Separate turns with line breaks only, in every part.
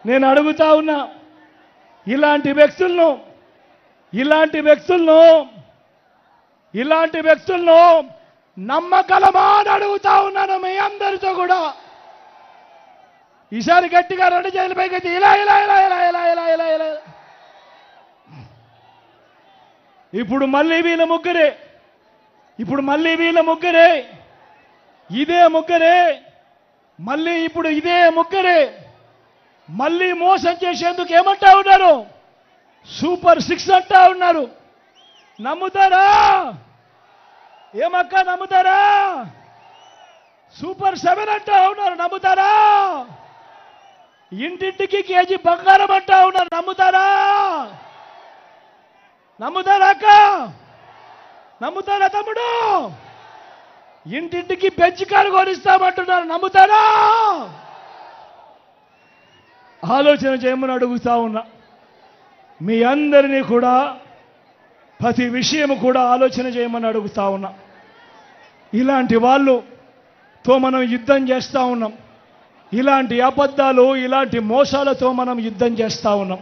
నేను అడుగుతా ఉన్నా, ఇలాంటి వ్యక్తులను నమ్మగలమా అని అడుగుతా ఉన్నాను మీ అందరితో కూడా. ఈసారి గట్టిగా రెండు చేతుల పైకి ఇలా ఇలా ఇలా ఇలా ఇలా ఇలా ఇలా ఇలా ఇప్పుడు మళ్ళీ వీళ్ళ ముగ్గురే ఇదే ముగ్గురే మళ్ళీ మోసం చేసేందుకు ఏమంటా ఉన్నారు? సూపర్ 6 అంటా ఉన్నారు. నమ్ముతారా? ఏమక్క నమ్ముతారా? సూపర్ 7 అంటా ఉన్నారు. నమ్ముతారా? ఇంటింటికి కేజీ బంగారం అంటా ఉన్నారు. నమ్ముతారా అక్క? నమ్ముతారా తమ్ముడు? ఇంటింటికి బెంచ్ కారు కొనిస్తామంటున్నారు. నమ్ముతారా? ఆలోచన చేయమని అడుగుతా ఉన్నా. మీ అందరినీ కూడా ప్రతి విషయం కూడా ఆలోచన చేయమని అడుగుతా ఉన్నా. ఇలాంటి వాళ్ళతో మనం యుద్ధం చేస్తూ ఉన్నాం. ఇలాంటి అబద్ధాలు, ఇలాంటి మోసాలతో మనం యుద్ధం చేస్తూ ఉన్నాం.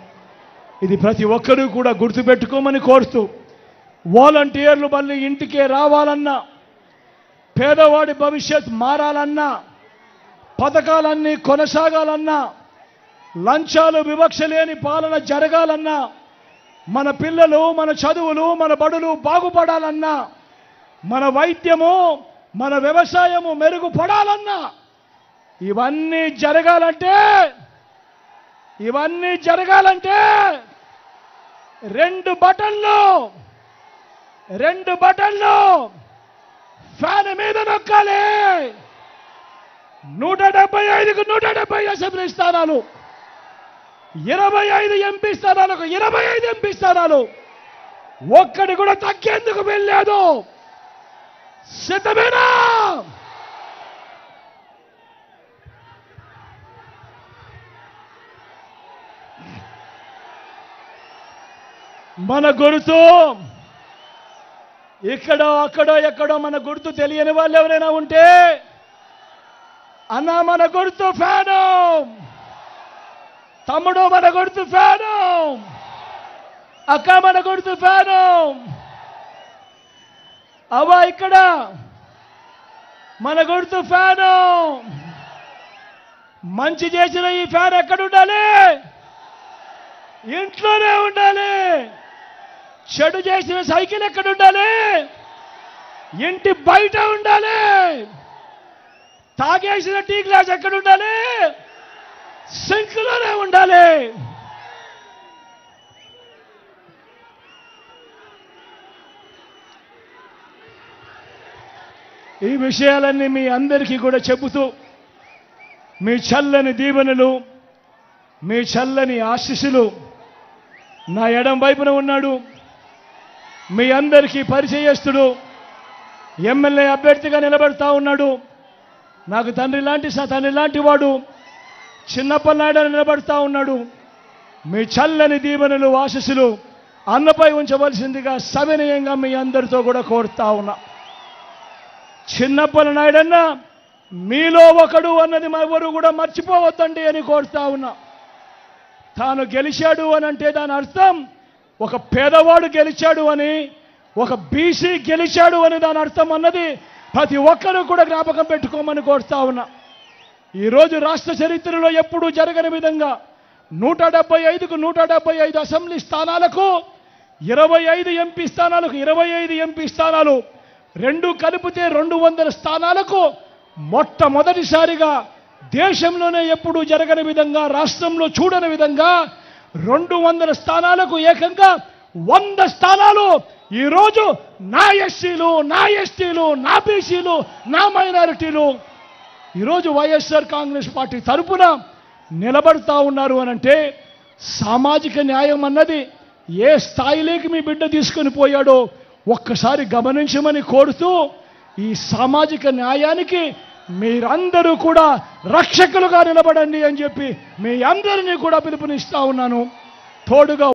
ఇది ప్రతి ఒక్కరూ కూడా గుర్తుపెట్టుకోమని కోరుతూ, వాలంటీర్లు మళ్ళీ ఇంటికే రావాలన్నా, పేదవాడి భవిష్యత్ మారాలన్నా, పథకాలన్నీ కొనసాగాలన్నా, లంచాలు వివక్ష లేని పాలన జరగాలన్నా, మన పిల్లలు, మన చదువులు, మన బడులు బాగుపడాలన్నా, మన వైద్యము, మన వ్యవసాయము మెరుగుపడాలన్నా, ఇవన్నీ జరగాలంటే రెండు బటన్లు ఫ్యాన్ మీద నొక్కాలి. 175కు 170 అసెంబ్లీ స్థానాలు, 25 ఎంపీ స్థానాలకు 25 ఎంపీ స్థానాలు, ఒక్కడి కూడా తగ్గేందుకు వెళ్ళలేదు. సిద్ధమేనా? మన గుర్తు ఇక్కడో అక్కడో ఎక్కడో మన గుర్తు తెలియని వాళ్ళు ఎవరైనా ఉంటే, అన్నా మన గుర్తు ఫ్యాను, తమ్ముడు మన గుర్తు ఫ్యాను, అక్క మన గుర్తు ఫ్యాను, అవ్వ ఇక్కడ మన గుర్తు ఫ్యాను. మంచి చేసిన ఈ ఫ్యాన్ ఎక్కడ ఉండాలి? ఇంట్లోనే ఉండాలి. చెడు చేసిన సైకిల్ ఎక్కడ ఉండాలి? ఇంటి బయట ఉండాలి. తాగేసిన టీ గ్లాస్ ఎక్కడ ఉండాలి? సింక్లోనే ఉండాలి. ఈ విషయాలన్నీ మీ అందరికీ కూడా చెబుతూ, మీ చల్లని దీవెనలు, మీ చల్లని ఆశీస్సులు నా ఎడం వైపున ఉన్నాడు. మీ అందరికీ పరిచయస్తుడు, ఎమ్మెల్యే అభ్యర్థిగా నిలబడతా ఉన్నాడు. నాకు తండ్రి లాంటి వాడు చిన్నప్పనాయుడు నిలబడతా ఉన్నాడు. మీ చల్లని దీవెనలు, ఆశీస్సులు అన్నపై ఉంచవలసిందిగా సవినయంగా మీ అందరితో కూడా కోరుతా ఉన్నా. చిన్నప్పనాయుడన్న మీలో ఒకడు అన్నది ఎవరు కూడా మర్చిపోవద్దండి అని కోరుతా ఉన్నా. తాను గెలిచాడు అని అంటే దాని అర్థం ఒక పేదవాడు గెలిచాడు అని, ఒక బీసీ గెలిచాడు అని దాని అర్థం అన్నది ప్రతి ఒక్కరూ కూడా జ్ఞాపకం పెట్టుకోమని కోరుతా ఉన్నా. ఈరోజు రాష్ట్ర చరిత్రలో ఎప్పుడూ జరగని విధంగా 175కు 175 అసెంబ్లీ స్థానాలకు 25 ఎంపీ స్థానాలకు 25 ఎంపీ స్థానాలు, రెండు కలిపితే 200 స్థానాలకు మొట్టమొదటిసారిగా దేశంలోనే ఎప్పుడూ జరగని విధంగా, రాష్ట్రంలో చూడని విధంగా 200 స్థానాలకు ఏకంగా 100 స్థానాలు ఈరోజు నా ఎస్సీలు, నా ఎస్టీలు, నా బీసీలు, నా మైనారిటీలు ఈరోజు వైఎస్ఆర్ కాంగ్రెస్ పార్టీ తరఫున నిలబడతా ఉన్నారు అనంటే, సామాజిక న్యాయం అన్నది ఏ స్థాయిలోకి మీ బిడ్డ తీసుకొని పోయాడో ఒక్కసారి గమనించమని కోరుతూ, ఈ సామాజిక న్యాయానికి మీరందరూ కూడా రక్షకులుగా నిలబడండి అని చెప్పి మీ అందరినీ కూడా పిలుపునిస్తా ఉన్నాను. తోడుగా